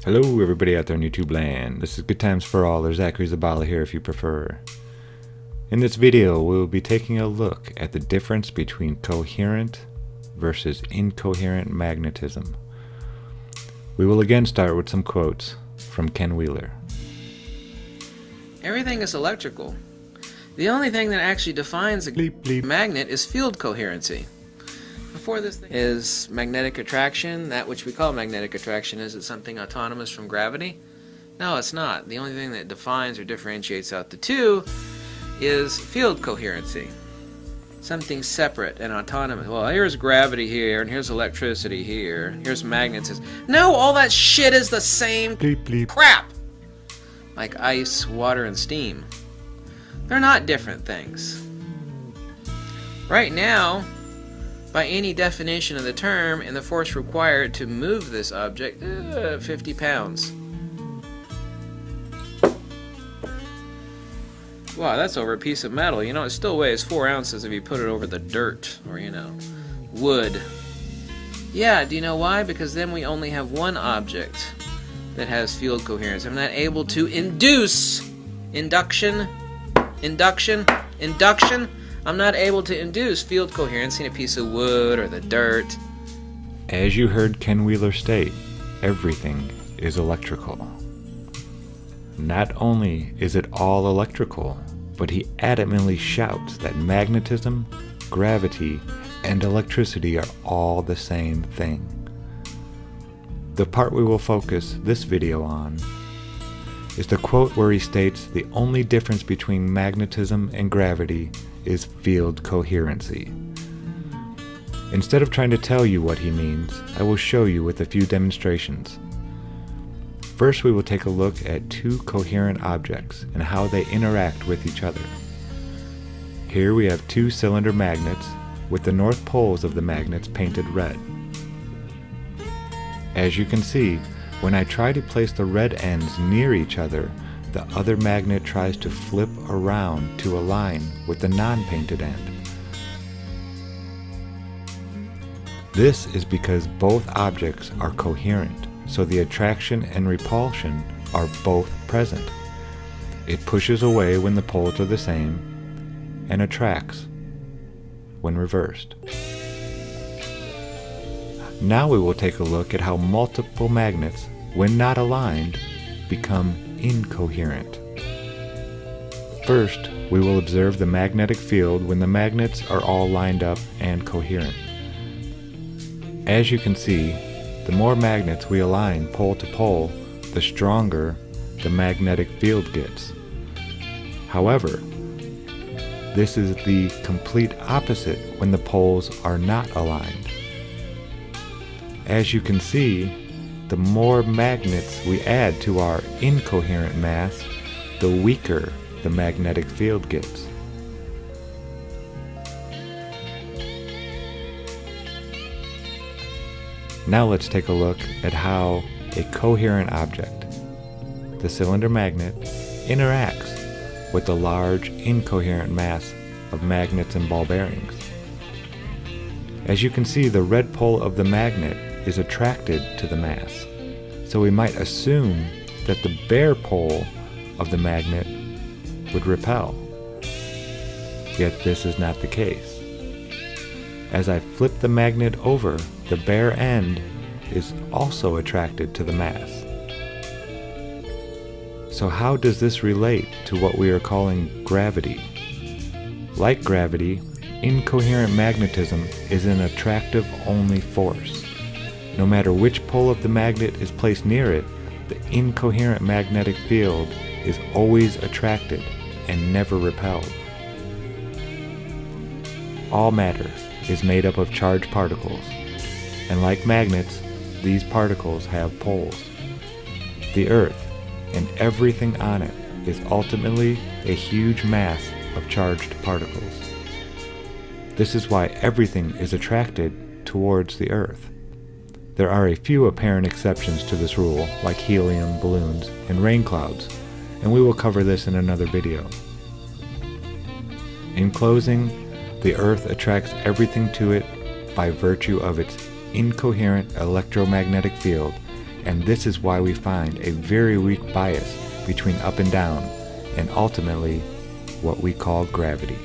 Hello everybody out there in YouTube land. This is Good Times for All, or Zachary Zabala here if you prefer. In this video we will be taking a look at the difference between coherent versus incoherent magnetism. We will again start with some quotes from Ken Wheeler. Everything is electrical. The only thing that actually defines a Bleep, bleep. magnet is field coherency. Before this thing is magnetic attraction. That which we call magnetic attraction, is it something autonomous from gravity? No, it's not. The only thing that defines or differentiates out the two is field coherency. Something separate and autonomous. Well, here's gravity here, and here's electricity here. Here's magnetism. No, all that shit is the same Bleep, bleep. crap. Like ice, water, and steam. They're not different things. Right now, by any definition of the term, and the force required to move this object, 50 pounds. Wow, that's over a piece of metal. You know, it still weighs 4 ounces if you put it over the dirt, or, wood. Yeah, do you know why? Because then we only have one object that has field coherence. I'm not able to induce induction. I'm not able to induce field coherence in a piece of wood or the dirt. As you heard Ken Wheeler state, everything is electrical. Not only is it all electrical, but he adamantly shouts that magnetism, gravity, and electricity are all the same thing. The part we will focus this video on is the quote where he states the only difference between magnetism and gravity is field coherency. Instead of trying to tell you what he means, I will show you with a few demonstrations. First, we will take a look at two coherent objects and how they interact with each other. Here we have two cylinder magnets with the north poles of the magnets painted red. As you can see, when I try to place the red ends near each other, the other magnet tries to flip around to align with the non-painted end. This is because both objects are coherent, so the attraction and repulsion are both present. It pushes away when the poles are the same, and attracts when reversed. Now we will take a look at how multiple magnets, when not aligned, become incoherent. First, we will observe the magnetic field when the magnets are all lined up and coherent. As you can see, the more magnets we align pole to pole, the stronger the magnetic field gets. However, this is the complete opposite when the poles are not aligned. As you can see, the more magnets we add to our incoherent mass, the weaker the magnetic field gets. Now let's take a look at how a coherent object, the cylinder magnet, interacts with the large incoherent mass of magnets and ball bearings. As you can see, the red pole of the magnet is attracted to the mass, so we might assume that the bare pole of the magnet would repel. Yet this is not the case. As I flip the magnet over, the bare end is also attracted to the mass. So how does this relate to what we are calling gravity? Like gravity, incoherent magnetism is an attractive-only force. No matter which pole of the magnet is placed near it, the incoherent magnetic field is always attracted and never repelled. All matter is made up of charged particles, and like magnets, these particles have poles. The Earth and everything on it is ultimately a huge mass of charged particles. This is why everything is attracted towards the Earth. There are a few apparent exceptions to this rule, like helium, balloons, and rain clouds, and we will cover this in another video. In closing, the Earth attracts everything to it by virtue of its incoherent electromagnetic field and this is why we find a very weak bias between up and down, and ultimately what we call gravity.